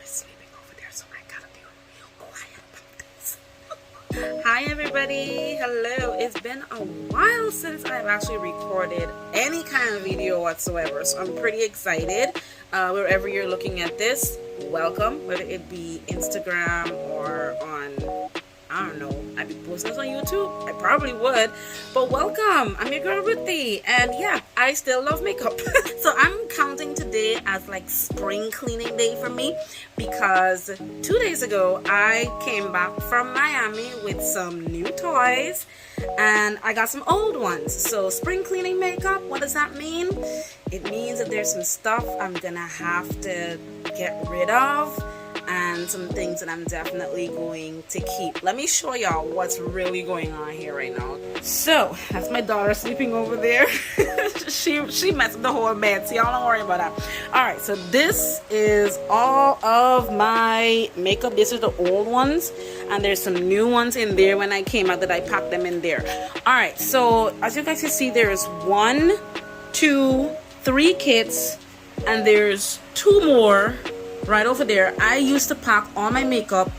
sleeping over there, so I gotta be real quiet about this. Hi everybody, hello. It's been a while since I've actually recorded any kind of video whatsoever, so I'm pretty excited. Wherever you're looking at this, welcome, whether it be Instagram or on, I don't know, I'd be posting this on YouTube. I probably would, but welcome. I'm your girl Ruthie, and yeah, I still love makeup. So I'm counting today as like spring cleaning day for me, because 2 days ago I came back from Miami with some new toys and I got some old ones. So spring cleaning makeup, what does that mean? It means that there's some stuff I'm gonna have to get rid of and some things that I'm definitely going to keep. Let me show y'all what's really going on here right now. So that's my daughter sleeping over there. she messed up the whole bed, so y'all don't worry about that. All right, so this is all of my makeup. This is the old ones, and there's some new ones in there. When I came out, that I packed them in there. All right, so as you guys can see, there's 1, 2, 3 kits, and there's 2 more right over there. I used to pack all my makeup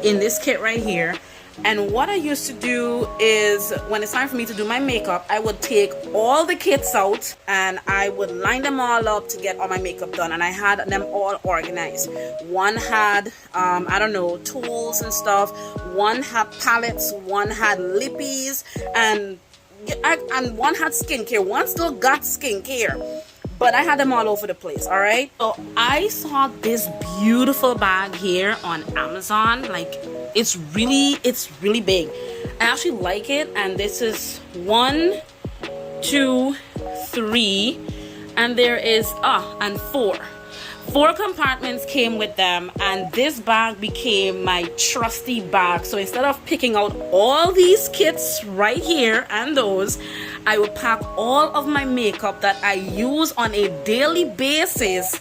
in this kit right here, and what I used to do is when it's time for me to do my makeup, I would take all the kits out and I would line them all up to get all my makeup done, and I had them all organized. One had I don't know, tools and stuff, one had palettes, one had lippies, and one had skincare. One still got skincare, but I had them all over the place. All right, so I saw this beautiful bag here on Amazon. Like, it's really big. I actually like it, and this is 1, 2, 3, and there is and 4 compartments came with them, and this bag became my trusty bag. So instead of picking out all these kits right here and those, I would pack all of my makeup that I use on a daily basis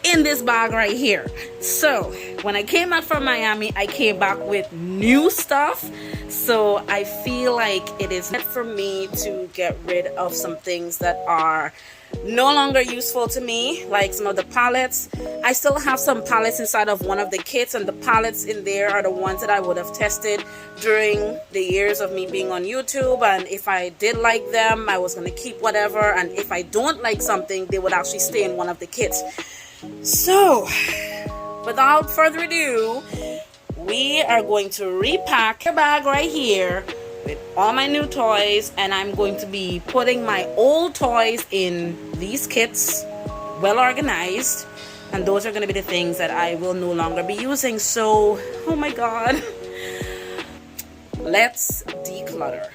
in this bag right here. So when I came back from Miami, I came back with new stuff. So I feel like it is meant for me to get rid of some things that are no longer useful to me, like some of the palettes. I still have some palettes inside of one of the kits, and the palettes in there are the ones that I would have tested during the years of me being on YouTube, and if I did like them, I was going to keep whatever, and if I don't like something, they would actually stay in one of the kits. So without further ado, we are going to repack the bag right here with all my new toys, and I'm going to be putting my old toys in these kits, well organized, and those are going to be the things that I will no longer be using. So, oh my god, let's declutter.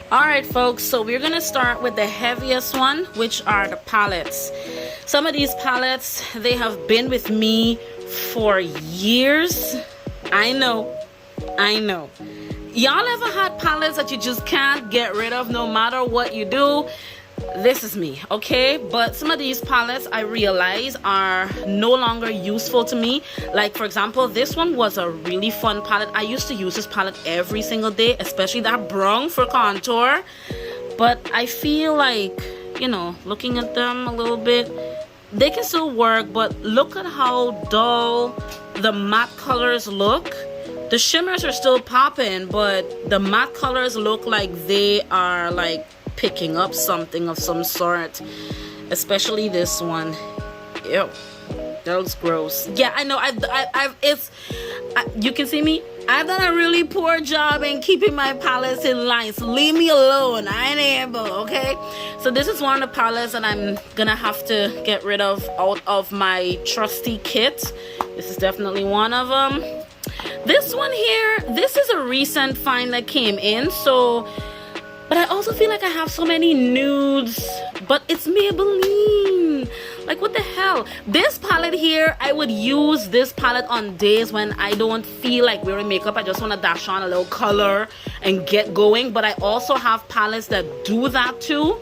Alright folks, so we're going to start with the heaviest one, which are the palettes. Some of these palettes, they have been with me for years. I know. Y'all ever had palettes that you just can't get rid of no matter what you do? This is me, okay? But some of these palettes I realize are no longer useful to me. Like, for example, this one was a really fun palette. I used to use this palette every single day, especially that brown for contour. But I feel like, you know, looking at them a little bit, they can still work, but look at how dull the matte colors look. The shimmers are still popping, but the matte colors look like they are like picking up something of some sort. Especially this one. Ew, that looks gross. Yeah, I know. You can see me. I've done a really poor job in keeping my palettes in line, so leave me alone. I ain't able, okay? So this is one of the palettes that I'm gonna have to get rid of out of my trusty kit. This is definitely one of them. This one here, this is a recent find that came in, so, but I also feel like I have so many nudes, but it's Maybelline. Like, what the hell? This palette here, I would use this palette on days when I don't feel like wearing makeup. I just want to dash on a little color and get going. But I also have palettes that do that too.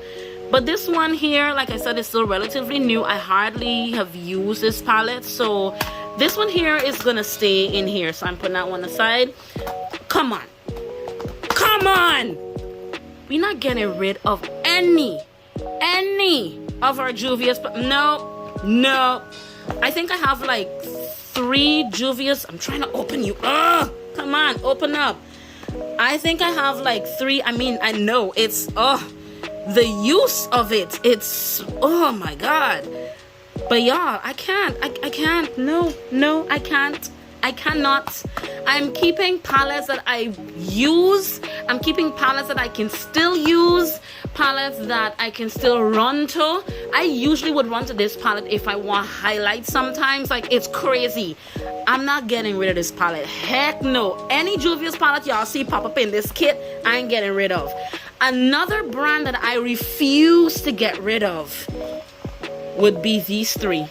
But this one here, like I said, is still relatively new. I hardly have used this palette. So this one here is going to stay in here. So I'm putting that one aside. Come on. Come on. We're not getting rid of any of our Juvia's. No. I think I have like 3 Juvia's. I'm trying to open you. Come on, open up. I think I have like 3. I mean, I know it's the use of it. It's oh my god. But y'all, I can't. I can't. No, I can't. I cannot. I'm keeping palettes that I use. I'm keeping palettes that I can still use. Palettes that I can still run to. I usually would run to this palette if I want highlights sometimes. Like, it's crazy. I'm not getting rid of this palette. Heck no. Any Juvia's palette y'all see pop up in this kit, I ain't getting rid of. Another brand that I refuse to get rid of would be these 3.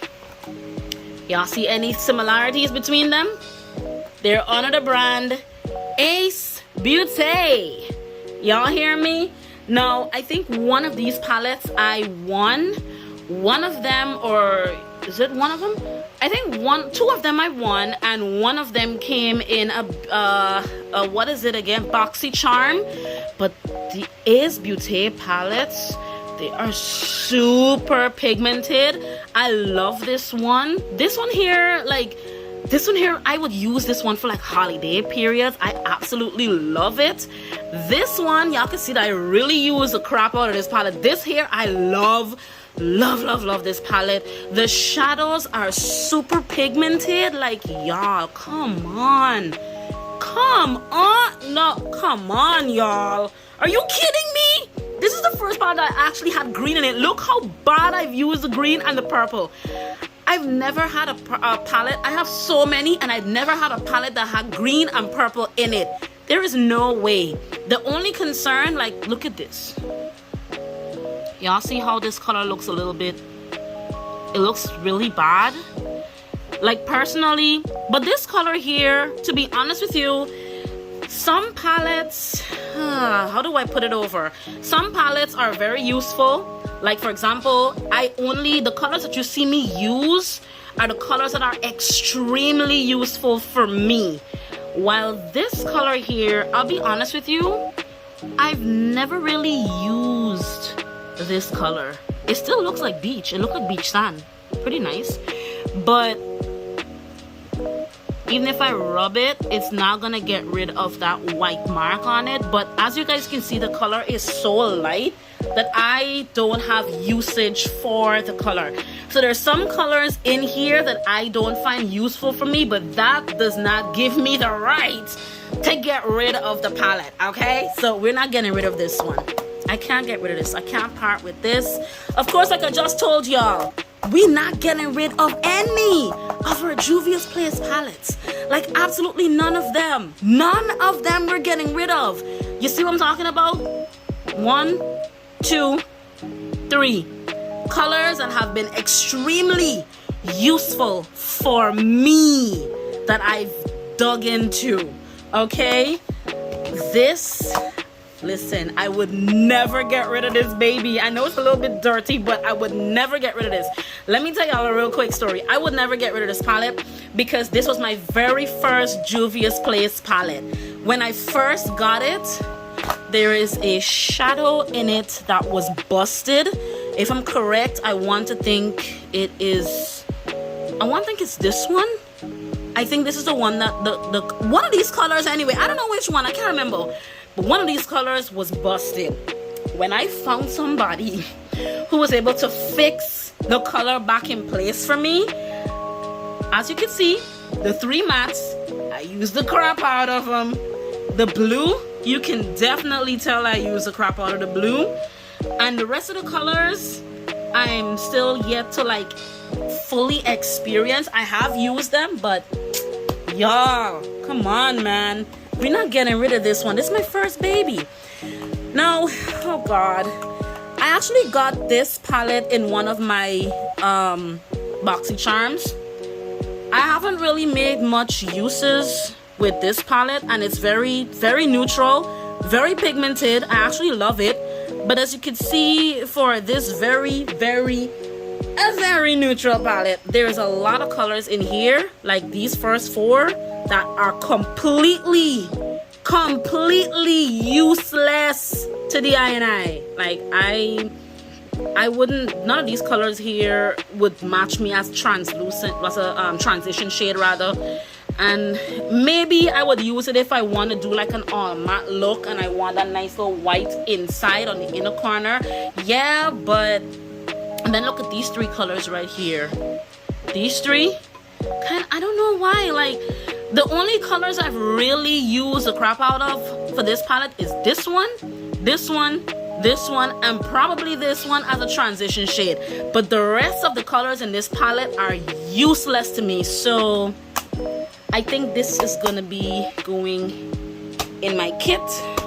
Y'all see any similarities between them? They're under the brand Ace Beauty. Y'all hear me? Now, I think one of these palettes I won. One of them, or is it one of them? I think 2 of them I won, and one of them came in a what is it again? Boxy charm. But the Ace Beauty palettes, they are super pigmented. I love this one. This one here, I would use this one for like holiday periods. I absolutely love it. This one, y'all can see that I really use the crap out of this palette. This here, I love this palette. The shadows are super pigmented. Like, y'all, come on. No, come on, y'all. Are you kidding me? This is the first palette that actually had green in it. Look how bad I've used the green and the purple. I've never had a palette. I have so many, and I've never had a palette that had green and purple in it. There is no way. The only concern, like, look at this. Y'all see how this color looks a little bit? It looks really bad. Like, personally, but this color here, to be honest with you, some palettes, how do I put it over? Some palettes are very useful. Like, for example, the colors that you see me use are the colors that are extremely useful for me. While this color here, I'll be honest with you, I've never really used this color. It still looks like beach. It looks like beach sand. Pretty nice. But even if I rub it, it's not gonna get rid of that white mark on it. But as you guys can see, the color is so light that I don't have usage for the color. So there's some colors in here that I don't find useful for me, but that does not give me the right to get rid of the palette, okay? So we're not getting rid of this one. I can't get rid of this. I can't part with this. Of course, like I just told y'all, we're not getting rid of any of our Juvia's Place palettes. Like, absolutely none of them. None of them we're getting rid of. You see what I'm talking about? 1, 2, 3 colors that have been extremely useful for me that I've dug into. Okay? Listen, I would never get rid of this baby. I know it's a little bit dirty, but I would never get rid of this. Let me tell y'all a real quick story. I would never get rid of this palette because this was my very first Juvia's Place palette. When I first got it, there is a shadow in it that was busted. If I'm correct, I want to think it's this one. I think this is the one that the one of these colors anyway. I don't know which one. I can't remember. But one of these colors was busted. When I found somebody who was able to fix the color back in place for me, as you can see, the 3 mattes, I used the crap out of them. The blue, you can definitely tell I used the crap out of the blue. And the rest of the colors, I'm still yet to like fully experience. I have used them, but y'all, come on, man. We're not getting rid of this one. This is my first baby. Now, oh God. I actually got this palette in one of my boxy charms. I haven't really made much uses with this palette, and it's very, very neutral, very pigmented. I actually love it. But as you can see, for this very neutral palette, there's a lot of colors in here, like these first 4 that are completely useless to the eye and eye. Like, none of these colors here would match me as translucent, was a transition shade rather. And maybe I would use it if I want to do like an all matte look and I want that nice little white inside on the inner corner. Yeah, but and then look at these three colors right here. These three, I don't know why, like the only colors I've really used the crap out of for this palette is this one, this one, this one, and probably this one as a transition shade. But the rest of the colors in this palette are useless to me. So I think this is gonna be going in my kit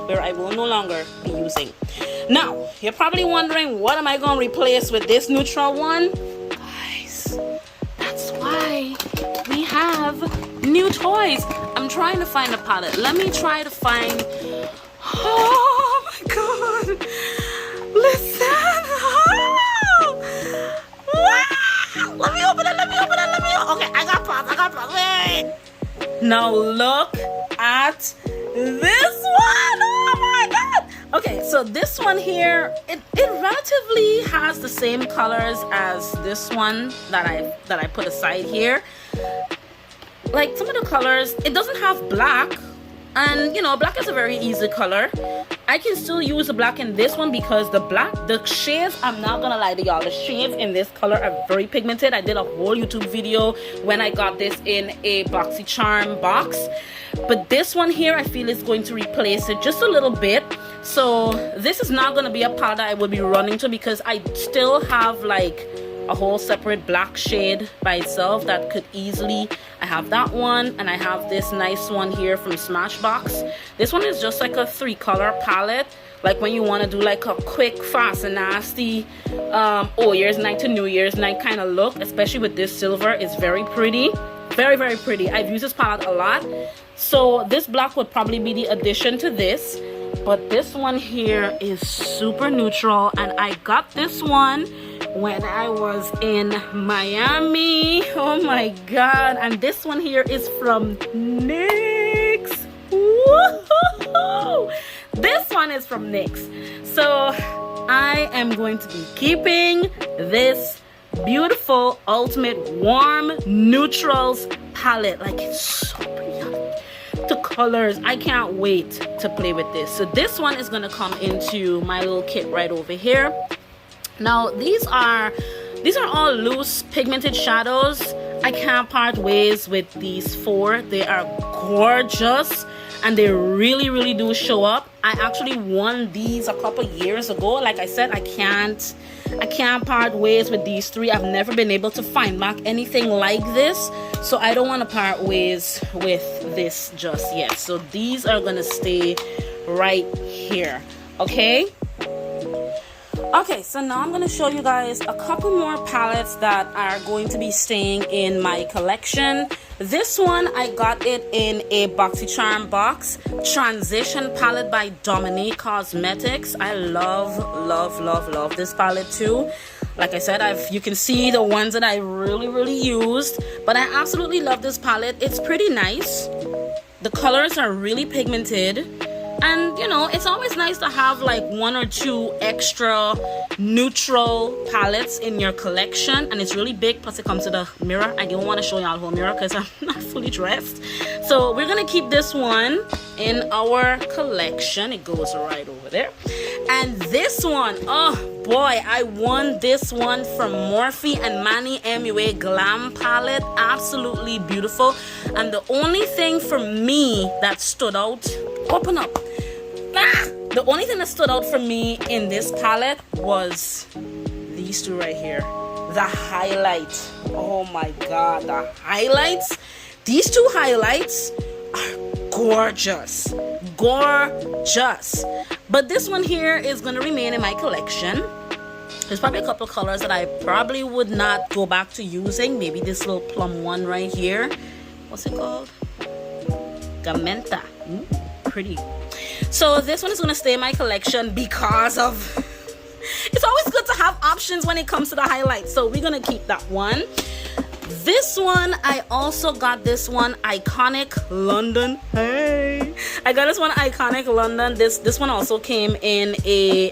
where I will no longer be using. Now, you're probably wondering, what am I gonna replace with this neutral one? Guys, that's why we have new toys. I'm trying to find a palette. Let me try to find, oh my God. Listen, oh. Wow. Let me open it, okay, I got pause, wait. Now look at this one. Oh my God. Okay, so this one here, it relatively has the same colors as this one that I put aside here. Like some of the colors, it doesn't have black, and you know, black is a very easy color. I can still use the black in this one because the shades, I'm not gonna lie to y'all, the shades in this color are very pigmented. I did a whole YouTube video when I got this in a BoxyCharm box. But this one here, I feel is going to replace it just a little bit. So this is not gonna be a palette I would be running to because I still have like a whole separate black shade by itself that could easily, I have that one, and I have this nice one here from Smashbox. This one is just like a 3-color palette, like when you want to do like a quick, fast and nasty Old Year's night to New Year's night kind of look, especially with this silver. It's very pretty, very, very pretty. I've used this palette a lot. So this black would probably be the addition to this, but this one here is super neutral, and I got this one when I was in Miami. Oh my God. And this one here is from NYX. Woo-hoo-hoo! This one is from NYX. So I am going to be keeping this beautiful ultimate warm neutrals palette. Like, it's so pretty. The colors, I can't wait to play with this. So this one is going to come into my little kit right over here. Now these are all loose pigmented shadows. I can't part ways with these 4. They are gorgeous and they really, really do show up. I actually won these a couple years ago. Like I said, I can't part ways with these 3. I've never been able to find back anything like this, so I don't want to part ways with this just yet. So these are gonna stay right here. Okay, so now I'm going to show you guys a couple more palettes that are going to be staying in my collection. This one, I got it in a BoxyCharm box. Transition palette by Dominique Cosmetics. I love, love, love, love this palette too. Like I said, you can see the ones that I really, really used. But I absolutely love this palette. It's pretty nice. The colors are really pigmented. And you know, it's always nice to have like 1 or 2 extra neutral palettes in your collection, and it's really big. Plus it comes with a mirror. I don't want to show y'all the whole mirror because I'm not fully dressed. So we're gonna keep this one in our collection. It goes right over there. And this one, oh boy, I won this one from Morphe and Manny MUA Glam palette. Absolutely beautiful. And the only thing for me that stood out, open up. The only thing that stood out for me in this palette was these 2 right here. The highlight. Oh my God, the highlights. These 2 highlights are gorgeous. Gorgeous. But this one here is going to remain in my collection. There's probably a couple of colors that I probably would not go back to using. Maybe this little plum one right here. What's it called? Gamenta. Pretty. So this one is going to stay in my collection because of it's always good to have options when it comes to the highlights. So we're going to keep that one. This one, I also got this one, Iconic London. Hey, I got this one, Iconic London. This one also came in a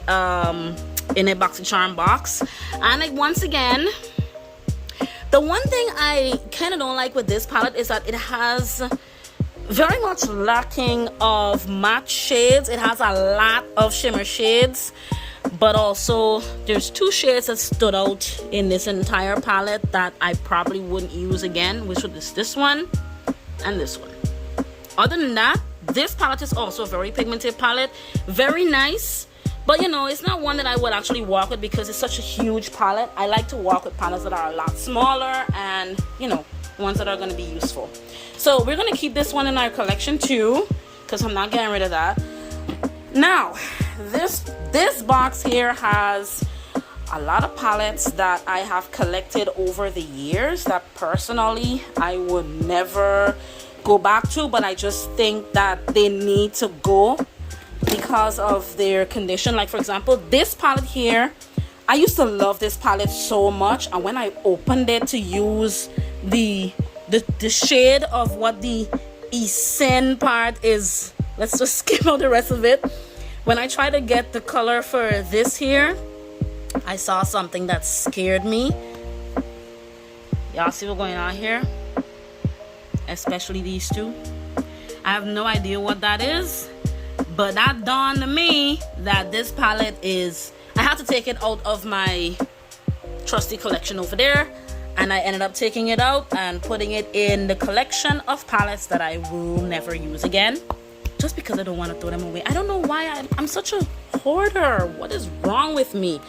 in a BoxyCharm box. And like, once again, the one thing I kind of don't like with this palette is that it has very much lacking of matte shades. It has a lot of shimmer shades, but also there's two shades that stood out in this entire palette that I probably wouldn't use again, which was this one and this one. Other than that, this palette is also a very pigmented palette, very nice, but you know, it's not one that I would actually walk with because it's such a huge palette. I like to walk with palettes that are a lot smaller and, you know, ones that are going to be useful. So we're going to keep this one in our collection too, because I'm not getting rid of that. Now, this box here has a lot of palettes that I have collected over the years that personally I would never go back to, but I just think that they need to go because of their condition. Like, for example, this palette here, I used to love this palette so much, and when I opened it to use the shade of what the Esen part is, let's just skip out the rest of it. When I tried to get the color for this here, I saw something that scared me. Y'all see what's going on here? Especially these two. I have no idea what that is, but that dawned on me that this palette is, I had to take it out of my trusty collection over there, and I ended up taking it out and putting it in the collection of palettes that I will never use again, just because I don't want to throw them away. I don't know why I'm such a hoarder. What is wrong with me?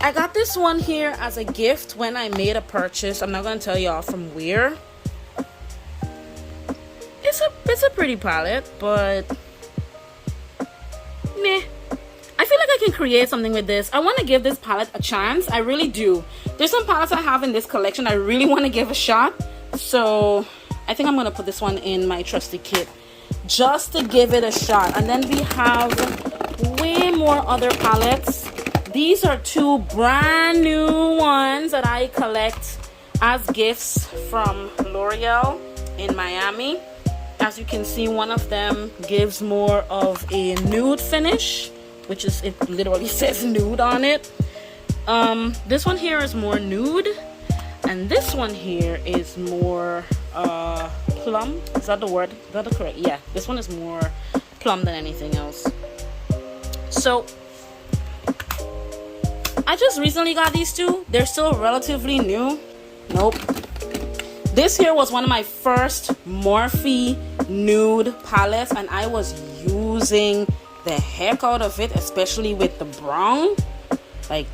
I got this one here as a gift when I made a purchase. I'm not going to tell y'all from where. It's a pretty palette, but meh. I feel like I can create something with this. I want to give this palette a chance. I really do. There's some palettes I have in this collection I really want to give a shot. So I think I'm going to put this one in my trusty kit just to give it a shot. And then we have way more other palettes. These are two brand new ones that I collect as gifts from L'Oreal in Miami. As you can see, one of them gives more of a nude finish, which is, it literally says nude on it. This one here is more nude, and this one here is more plum. Is that the word? Is that the correct? Yeah, this one is more plum than anything else. So I just recently got these two. They're still relatively new. Nope. This here was one of my first Morphe nude palettes, and I was using the heck out of it, especially with the brown. Like,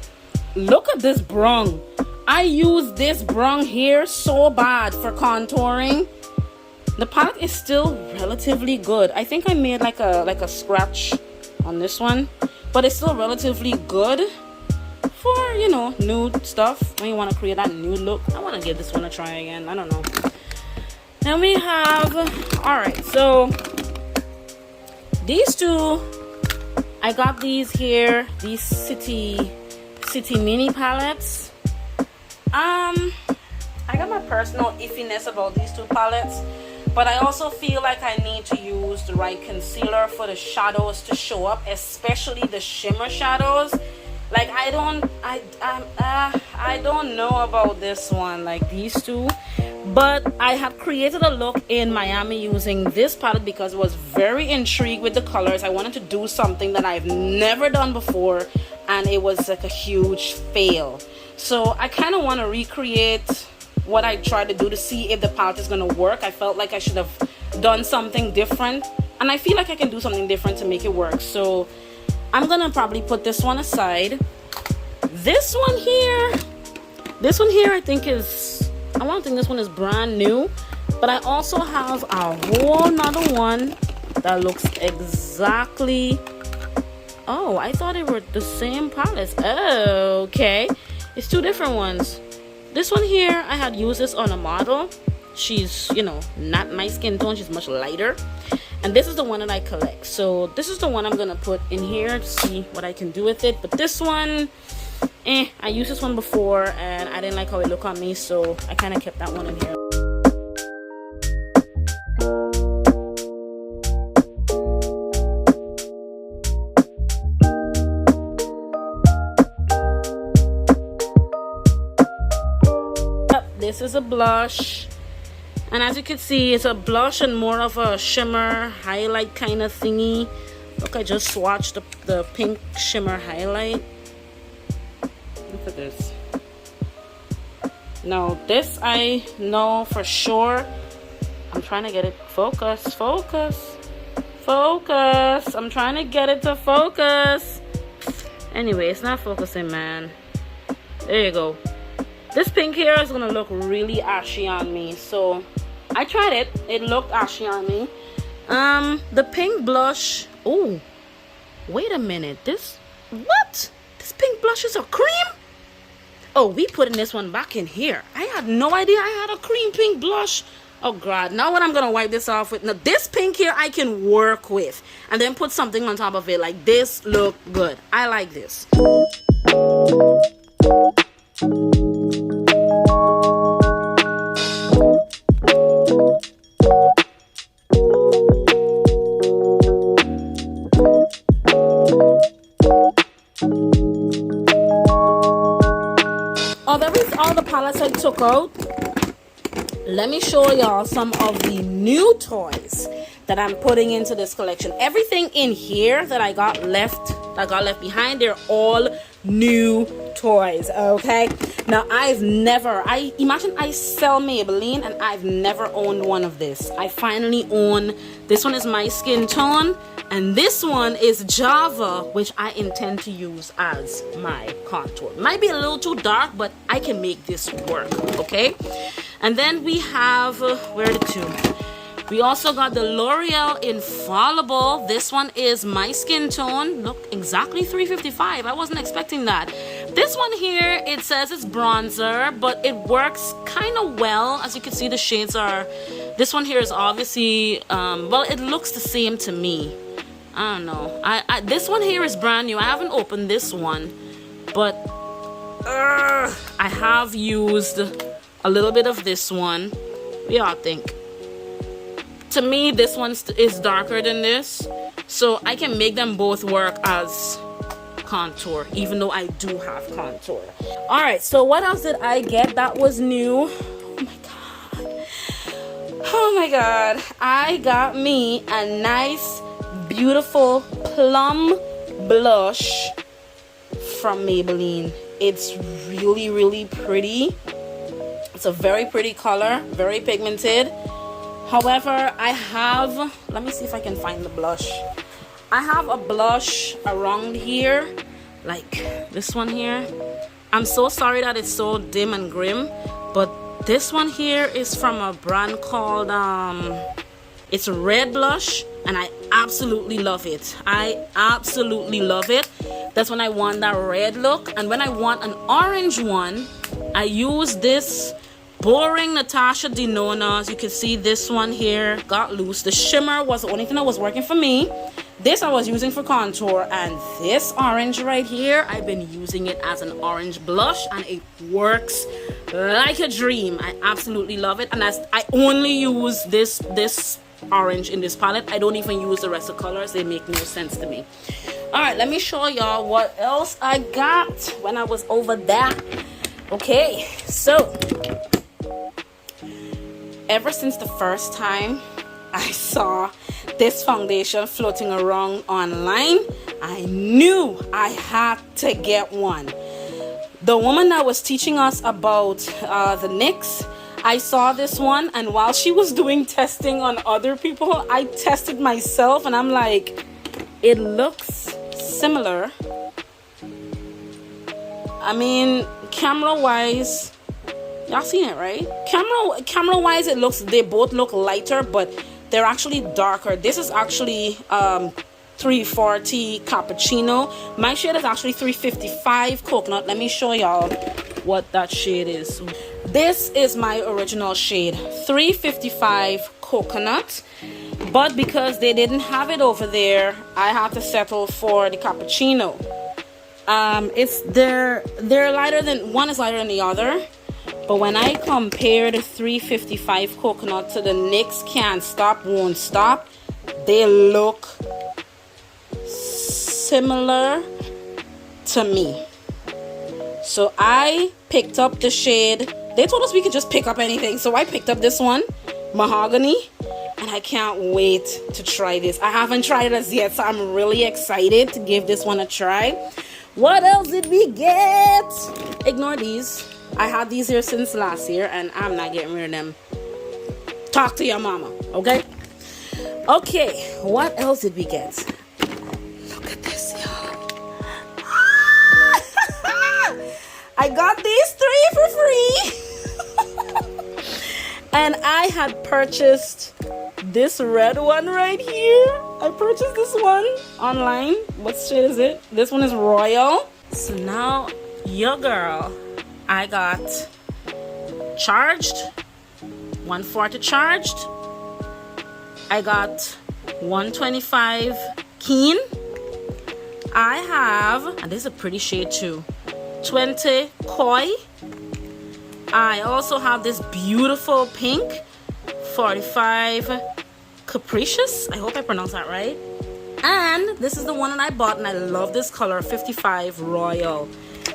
look at this brown. I use this brown here so bad for contouring. The palette is still relatively good. I think I made like a scratch on this one, but it's still relatively good for, you know, nude stuff. When you want to create that nude look, I want to give this one a try again. I don't know. Then we have, all right, so these two, I got these here, these city mini palettes. I got my personal iffiness about these two palettes, but I also feel like I need to use the right concealer for the shadows to show up, especially the shimmer shadows. Like, I don't know about this one, like these two, but I have created a look in Miami using this palette because I was very intrigued with the colors. I wanted to do something that I've never done before, and it was like a huge fail. So I kind of want to recreate what I tried to do to see if the palette is gonna work. I felt like I should have done something different, and I feel like I can do something different to make it work. So I'm gonna probably put this one aside. This one here I think is, I don't think this one is brand new, but I also have a whole nother one that looks exactly, oh, I thought they were the same palettes. Oh, okay, it's two different ones. This one here, I had used this on a model. She's, you know, not my skin tone, she's much lighter. And this is the one that I collect. So this is the one I'm gonna put in here to see what I can do with it. But this one, I used this one before and I didn't like how it looked on me, so I kind of kept that one in here. This is a blush, and as you can see, it's a blush and more of a shimmer highlight kind of thingy. Look, I just swatched the pink shimmer highlight. Look at this. Now this I know for sure. I'm trying to get it focus. I'm trying to get it to focus. Anyway, it's not focusing, man. There you go. This pink here is gonna look really ashy on me, so I tried it. It looked ashy on me. The pink blush. Oh, wait a minute. What? This pink blush is a cream? Oh, we putting this one back in here. I had no idea I had a cream pink blush. Oh God! Now what I'm gonna wipe this off with? Now this pink here I can work with, and then put something on top of it. Like this look good. I like this. Oh, that was all the palettes I took out. Let me show y'all some of the new toys that I'm putting into this collection. Everything in here that I got left behind, they're all new toys, okay? Now imagine I sell Maybelline and I've never owned one of this. I finally own, this one is my skin tone, and this one is Java, which I intend to use as my contour. Might be a little too dark, but I can make this work, okay? And then we have, where are the two? We also got the L'Oreal Infallible. This one is my skin tone. Look, exactly $3.55. I wasn't expecting that. This one here, it says it's bronzer, but it works kind of well. As you can see, the shades are, this one here is obviously, well, it looks the same to me. I don't know. This one here is brand new. I haven't opened this one, but I have used a little bit of this one. What y'all think? To me, this one is darker than this, so I can make them both work as contour, even though I do have contour. All right, so what else did I get that was new? Oh my god, I got me a nice beautiful plum blush from Maybelline. It's really, really pretty. It's a very pretty color, very pigmented. However, I have, let me see if I can find the blush. I have a blush around here, like this one here. I'm so sorry that it's so dim and grim, but this one here is from a brand called, it's Red Blush, and I absolutely love it. I absolutely love it. That's when I want that red look. And when I want an orange one, I use this boring Natasha Denona. As you can see, this one here got loose. The shimmer was the only thing that was working for me. This I was using for contour, and this orange right here, I've been using it as an orange blush, and it works like a dream. I absolutely love it, and I only use this orange in this palette. I don't even use the rest of the colors. They make no sense to me. All right, let me show y'all what else I got when I was over there. Okay, so ever since the first time I saw this foundation floating around online, I knew I had to get one. The woman that was teaching us about the NYX I saw this one, and while she was doing testing on other people, I tested myself, and I'm like, it looks similar. I mean, camera wise, y'all seen it, right? Camera wise, they both look lighter, but they're actually darker. This is actually 340 cappuccino. My shade is actually 355 coconut. Let me show y'all what that shade is. This is my original shade, 355 coconut, but because they didn't have it over there, I have to settle for the cappuccino. They're lighter than one is lighter than the other, but when I compare the 355 coconut to the NYX Can't Stop Won't Stop, they look similar to me. So I picked up the shade. They told us we could just pick up anything, so I picked up this one, Mahogany, and I can't wait to try this. I haven't tried it as yet, so I'm really excited to give this one a try. What else did we get? Ignore these. I had these here since last year, and I'm not getting rid of them. Talk to your mama, okay? Okay, what else did we get? Look at this, y'all. I got these 3 for free. And I had purchased this red one right here. I purchased this one online. What shade is it? This one is Royal. So now, your girl, I got charged, 140 charged. I got 125 keen. I have, and this is a pretty shade too, 20 koi. I also have this beautiful pink, 45 capricious. I hope I pronounced that right. And this is the one that I bought, and I love this color, 55 royal.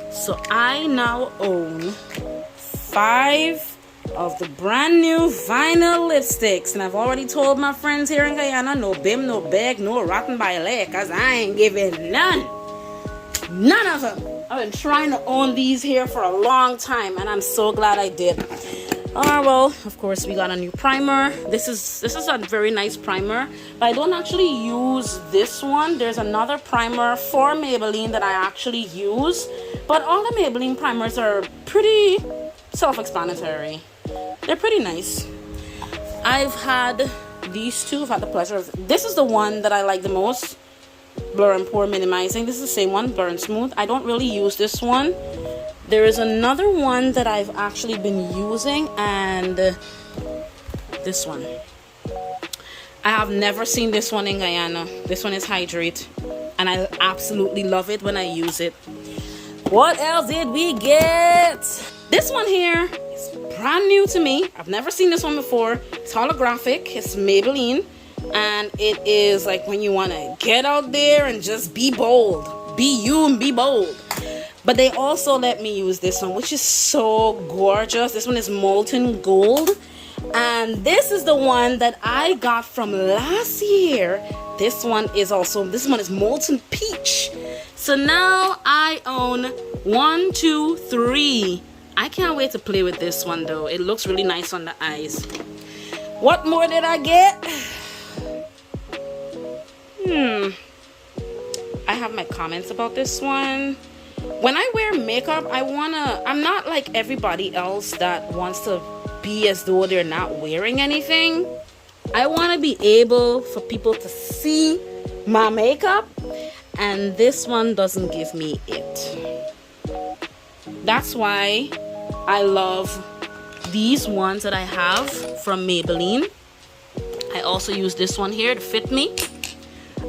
So I now own 5 of the brand new vinyl lipsticks, and I've already told my friends here in Guyana, no bim, no beg, no rotten by leg, cause I ain't giving none of them. I've been trying to own these here for a long time, and I'm so glad I did. Well, of course, we got a new primer. This is a very nice primer, but I don't actually use this one. There's another primer for Maybelline that I actually use, but all the Maybelline primers are pretty self-explanatory. They're pretty nice. I've had these two. I've had the pleasure of, this is the one that I like the most, Blur and Pore Minimizing. This is the same one, Blur and Smooth. I don't really use this one. There is another one that I've actually been using, and this one. I have never seen this one in Guyana. This one is Hydrate, and I absolutely love it when I use it. What else did we get? This one here is brand new to me. I've never seen this one before. It's holographic. It's Maybelline, and it is like when you want to get out there and just be bold. Be you and be bold. But they also let me use this one, which is so gorgeous. This one is Molten Gold. And this is the one that I got from last year. This one is Molten Peach. So now I own 1, 2, 3. I can't wait to play with this one though. It looks really nice on the eyes. What more did I get? I have my comments about this one. When I wear makeup, I'm not like everybody else that wants to be as though they're not wearing anything. I want to be able for people to see my makeup, and this one doesn't give me it. That's why I love these ones that I have from Maybelline. I also use this one here to fit me.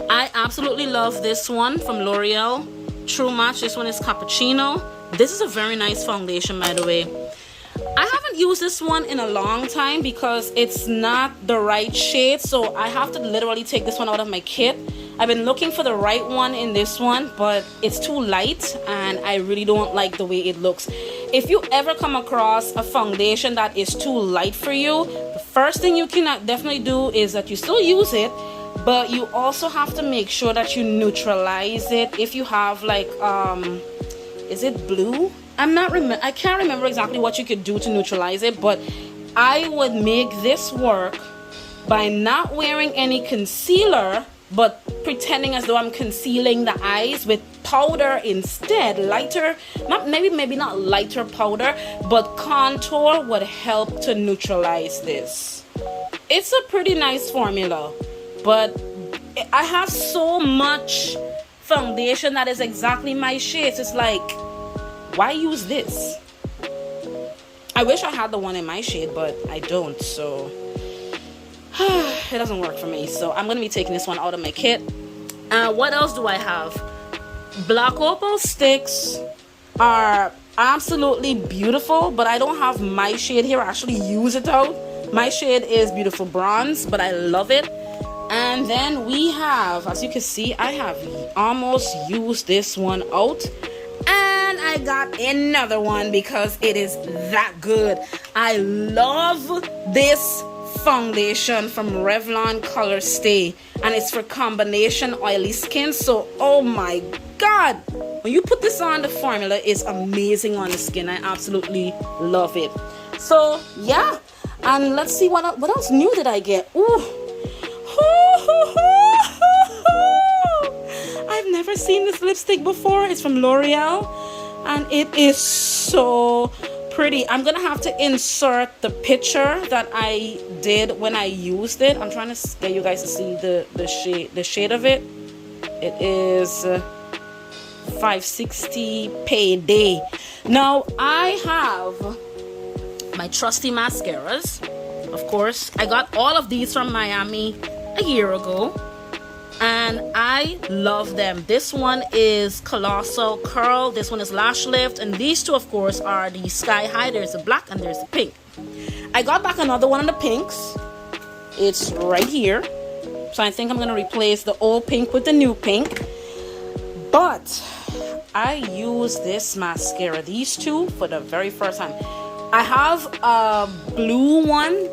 I absolutely love this one from L'Oreal, True Match. This one is Cappuccino. This is a very nice foundation, by the way. I haven't used this one in a long time because it's not the right shade, so I have to literally take this one out of my kit. I've been looking for the right one in this one, but it's too light and I really don't like the way it looks. If you ever come across a foundation that is too light for you, the first thing you can definitely do is that you still use it, but you also have to make sure that you neutralize it. If you have like is it blue? I can't remember exactly what you could do to neutralize it, but I would make this work by not wearing any concealer, but pretending as though I'm concealing the eyes with powder instead. Lighter, maybe not lighter powder, but contour would help to neutralize this. It's a pretty nice formula, but I have so much foundation that is exactly my shades. It's like, why use this? I wish I had the one in my shade, but I don't, so it doesn't work for me. So I'm gonna be taking this one out of my kit. What else do I have? Black opal sticks are absolutely beautiful, but I don't have my shade here. I actually use it out. My shade is beautiful bronze, but I love it. And then we have, as you can see, I have almost used this one out, and I got another one because it is that good. I love this foundation from Revlon Color Stay, and it's for combination oily skin. So oh my god, when you put this on, the formula is amazing on the skin. I absolutely love it. So yeah, and let's see what else new did I get. I've never seen this lipstick before. It's from L'Oreal, and it is so pretty. I'm gonna have to insert the picture that I did when I used it. I'm trying to get you guys to see the shade of it. It is 560 Payday. Now I have my trusty mascaras. Of course, I got all of these from Miami a year ago, and I love them. This one is Colossal Curl, this one is Lash Lift, and these two of course are the Sky High. There's a black and there's a pink. I got back another one of the pinks. It's right here, so I think I'm gonna replace the old pink with the new pink. But I use this mascara, these two, for the very first time. I have a blue one.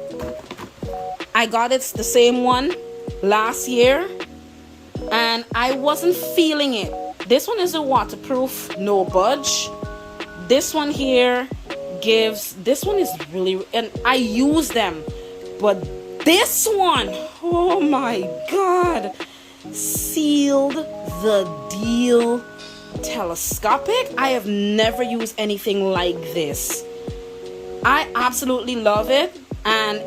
I got it, the same one, last year, and I wasn't feeling it. This one is a waterproof, no budge. This one here this one is really, and I use them, but this one, oh my god, sealed the deal. Telescopic. I have never used anything like this. I absolutely love it. And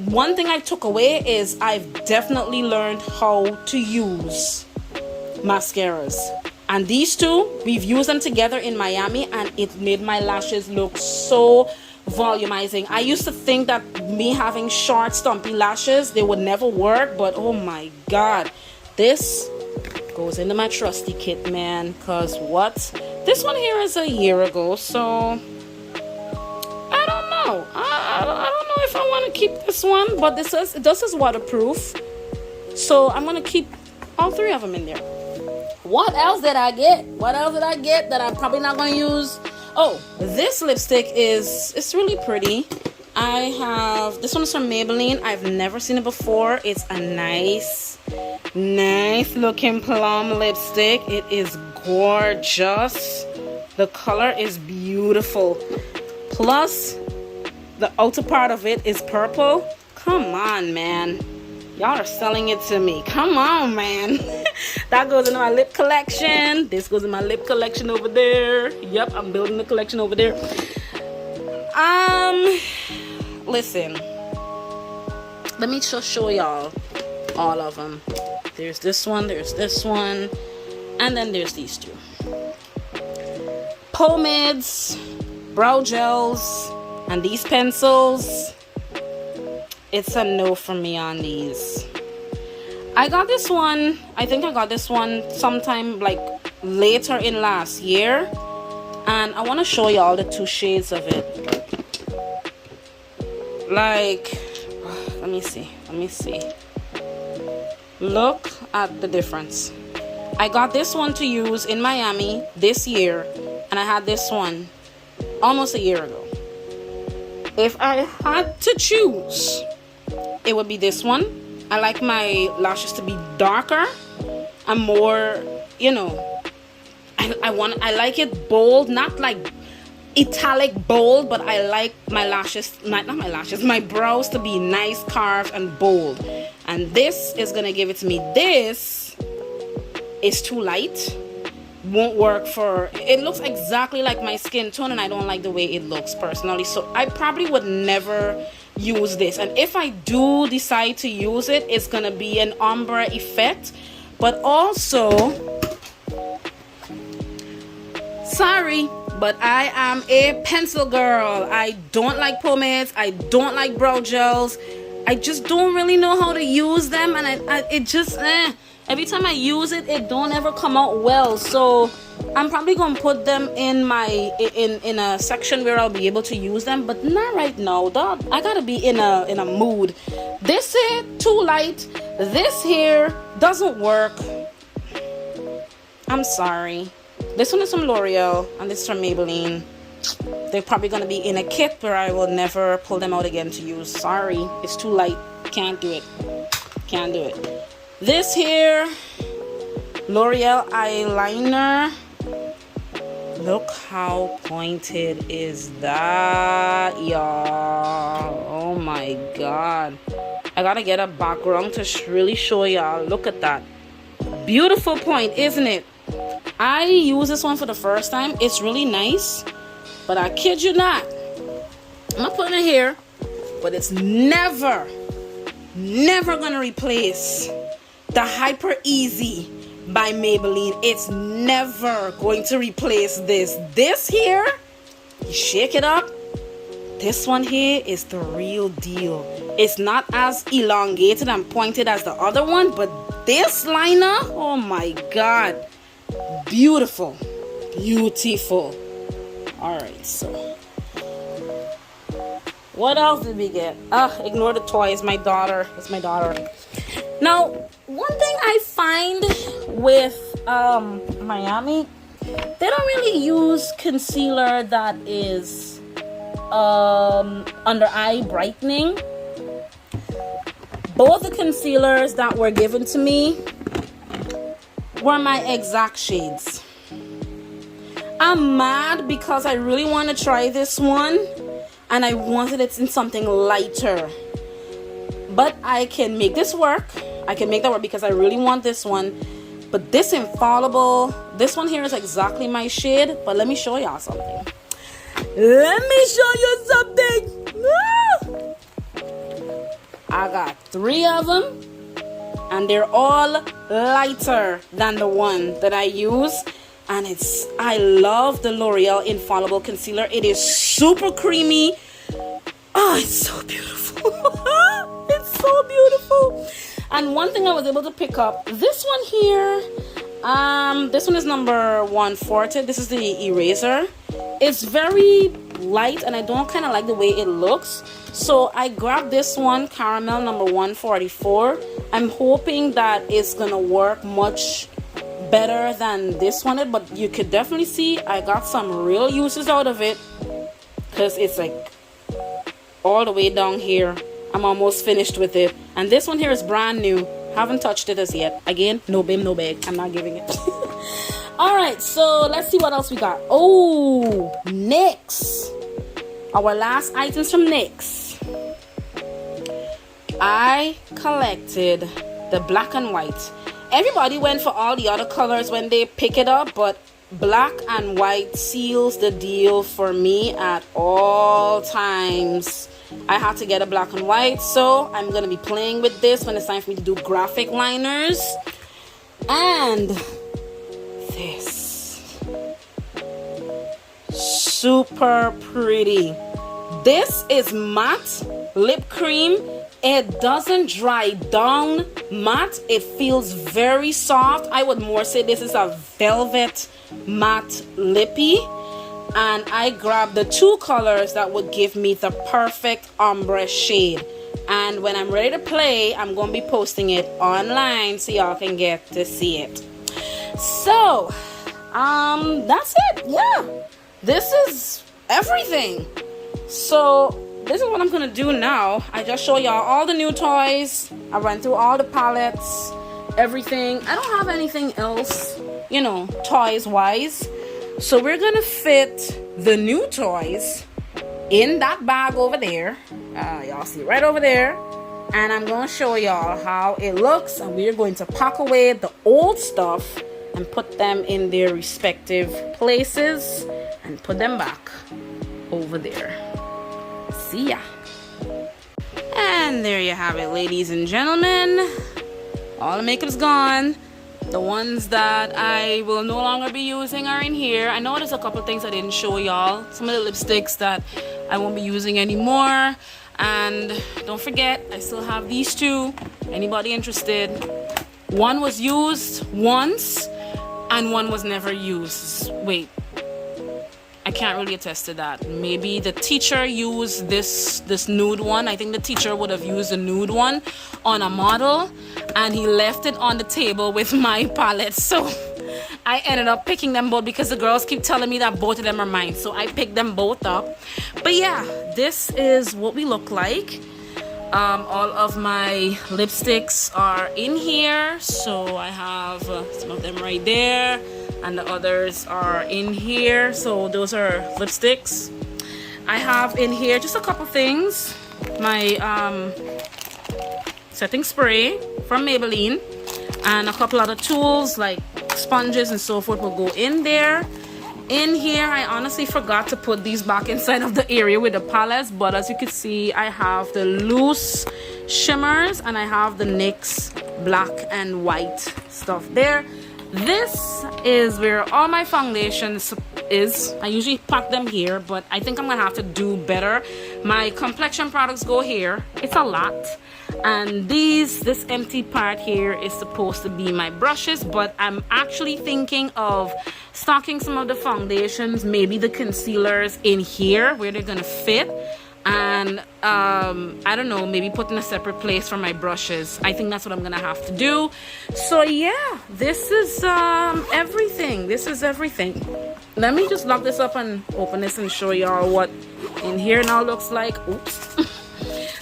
one thing I took away is I've definitely learned how to use mascaras. And these two, we've used them together in Miami, and it made my lashes look so volumizing. I used to think that me having short, stumpy lashes, they would never work, but oh my god, this goes into my trusty kit, man. Because what? This one here is a year ago, so I don't know. I don't know if I want to keep this one, but this is waterproof, so I'm gonna keep all three of them in there. What else did I get? What else did I get that I'm probably not gonna use? Oh, this lipstick it's really pretty. I have this one is from Maybelline. I've never seen it before. It's a nice looking plum lipstick. It is gorgeous. The color is beautiful. Plus, the outer part of it is purple. Come on, man. Y'all are selling it to me. Come on, man. That goes into my lip collection. This goes in my lip collection over there. Yep, I'm building the collection over there. Listen. Let me just show y'all all of them. There's this one, and then there's these two. Pomades, brow gels, and these pencils. It's a no from me on these. I got this one, I think I got this one sometime like later in last year, and I want to show y'all the two shades of it. Like, let me see. Look at the difference. I got this one to use in Miami this year, and I had this one almost a year ago. If I had to choose, it would be this one. I like my lashes to be darker and more, you know, I like it bold, not like italic bold, but I like my lashes, not my lashes, my brows to be nice, carved, and bold. And this is gonna give it to me. This is too light, won't work for, it looks exactly like my skin tone, and I don't like the way it looks personally, so I probably would never use this. And if I do decide to use it, it's gonna be an ombre effect. But also, sorry, but I am a pencil girl. I don't like pomades, I don't like brow gels. I just don't really know how to use them, and it just every time I use it, it don't ever come out well. So I'm probably gonna put them in my in a section where I'll be able to use them, but not right now, dog. I gotta be in a mood. This here too light, this here doesn't work. I'm sorry. This one is from L'Oreal and this is from Maybelline. They're probably gonna be in a kit where I will never pull them out again to use. Sorry, it's too light. Can't do it. Can't do it. This here L'Oreal eyeliner. Look how pointed is that, y'all. Oh my god. I gotta get a background to really show y'all. Look at that. Beautiful point, isn't it? I use this one for the first time. It's really nice, but I kid you not, I'm not putting it here, but it's never gonna replace the Hyper Easy by Maybelline. It's never going to replace this. This here, you shake it up. This one here is the real deal. It's not as elongated and pointed as the other one, but this liner, oh my god, beautiful, beautiful. All right, so what else did we get? Ignore the toys. My daughter, it's my daughter. Now, one thing I find with Miami, they don't really use concealer that is under eye brightening. Both the concealers that were given to me were my exact shades. I'm mad because I really want to try this one and I wanted it in something lighter, but I can make this work. I can make that work because I really want this one. But this infallible, this one here is exactly my shade. But let me show y'all something. Let me show you something. I got 3 of them and they're all lighter than the one that I use. And I love the L'Oreal Infallible Concealer. It is super creamy. Oh, it's so beautiful. It's so beautiful. And one thing I was able to pick up, this one here, this one is number 140. This is the eraser. It's very light and I don't kind of like the way it looks. So I grabbed this one, Caramel number 144. I'm hoping that it's gonna work much better than this one, but you could definitely see I got some real uses out of it because it's like all the way down here. I'm almost finished with it. And this one here is brand new. Haven't touched it as yet. Again, no bim, no bag. I'm not giving it. Alright, so let's see what else we got. Oh, NYX. Our last items from NYX. I collected the black and white. Everybody went for all the other colors when they pick it up, but black and white seals the deal for me at all times. I had to get a black and white, so I'm going to be playing with this when it's time for me to do graphic liners. And this. Super pretty. This is matte lip cream. It doesn't dry down matte. It feels very soft. I would more say this is a velvet matte lippy. And I grabbed the 2 colors that would give me the perfect ombre shade. And when I'm ready to play, I'm going to be posting it online so y'all can get to see it. So, that's it. Yeah, this is everything. So this is what I'm gonna do now. I just show y'all all the new toys. I went through all the palettes, everything. I don't have anything else, you know, toys wise. So we're gonna fit the new toys in that bag over there. Y'all see right over there. And I'm gonna show y'all how it looks, and we're going to pack away the old stuff and put them in their respective places and put them back over there. See ya. And there you have it, ladies and gentlemen. All the makeup's gone. The ones that I will no longer be using are in here. I know there's a couple things I didn't show y'all. Some of the lipsticks that I won't be using anymore. And don't forget, I still have these two. Anybody interested? One was used once and one was never used. Wait, I can't really attest to that. Maybe the teacher used this nude one. I think the teacher would have used the nude one on a model, and he left it on the table with my palette. So I ended up picking them both because the girls keep telling me that both of them are mine. So I picked them both up. But yeah, this is what we look like. All of my lipsticks are in here. So I have some of them right there, and the others are in here. So those are lipsticks. I have in here just a couple things. My setting spray from Maybelline, and a couple other tools like sponges and so forth will go in there. In here, I honestly forgot to put these back inside of the area with the palettes, but as you can see, I have the loose shimmers and I have the NYX black and white stuff there. This is where all my foundations is. I usually pack them here, but I think I'm gonna have to do better. My complexion products go here. It's a lot. And this empty part here is supposed to be my brushes, but I'm actually thinking of stocking some of the foundations, maybe the concealers in here where they're gonna fit, and I don't know, maybe put in a separate place for my brushes. I think that's what I'm gonna have to do. So yeah, this is everything. This is everything. Let me just lock this up and open this and show y'all what in here now looks like. Oops.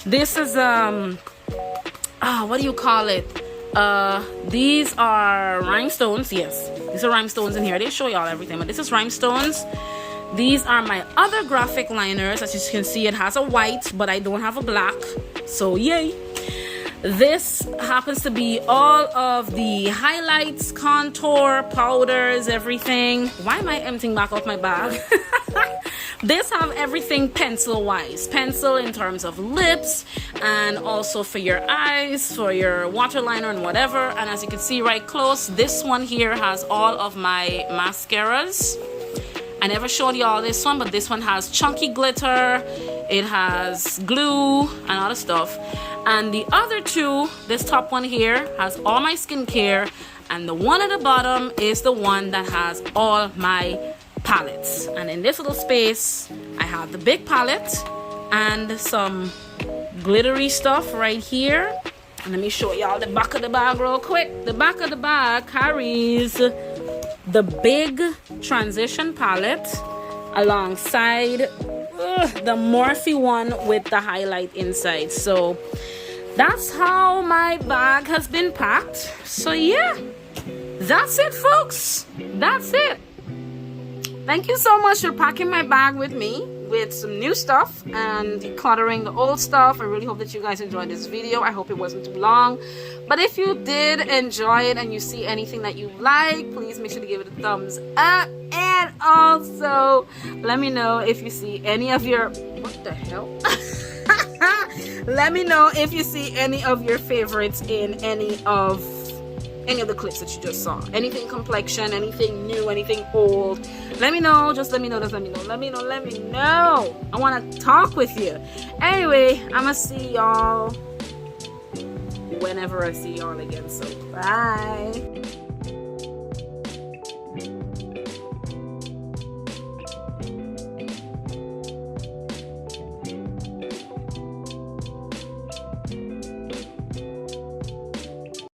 This is what do you call it? These are rhinestones. Yes, these are rhinestones in here. They show y'all everything, but this is rhinestones. These are my other graphic liners. As you can see, it has a white, but I don't have a black, so yay. This happens to be all of the highlights, contour, powders, everything. Why am I emptying back out my bag? This have everything pencil wise. Pencil in terms of lips, and also for your eyes, for your waterliner and whatever. And as you can see right close, this one here has all of my mascaras. I never showed y'all this one, but this one has chunky glitter. It has glue and other stuff. And the other two, this top one here has all my skincare, and the one at the bottom is the one that has all my palettes. And in this little space, I have the big palette and some glittery stuff right here. And let me show y'all the back of the bag real quick. The back of the bag carries the big transition palette alongside the Morphe one with the highlight inside. So that's how my bag has been packed. So yeah, that's it, folks. That's it. Thank you so much for packing my bag with me with some new stuff and decluttering the old stuff. I really hope that you guys enjoyed this video. I hope it wasn't too long. But if you did enjoy it and you see anything that you like, please make sure to give it a thumbs up. And also, let me know if you see any of your... What the hell? Let me know if you see any of your favorites in any of the clips that you just saw. Anything complexion, anything new, anything old. Let me know. Just let me know. Just let me know. Let me know. Let me know. I want to talk with you. Anyway, I'm going to see y'all whenever I see y'all again. So, bye.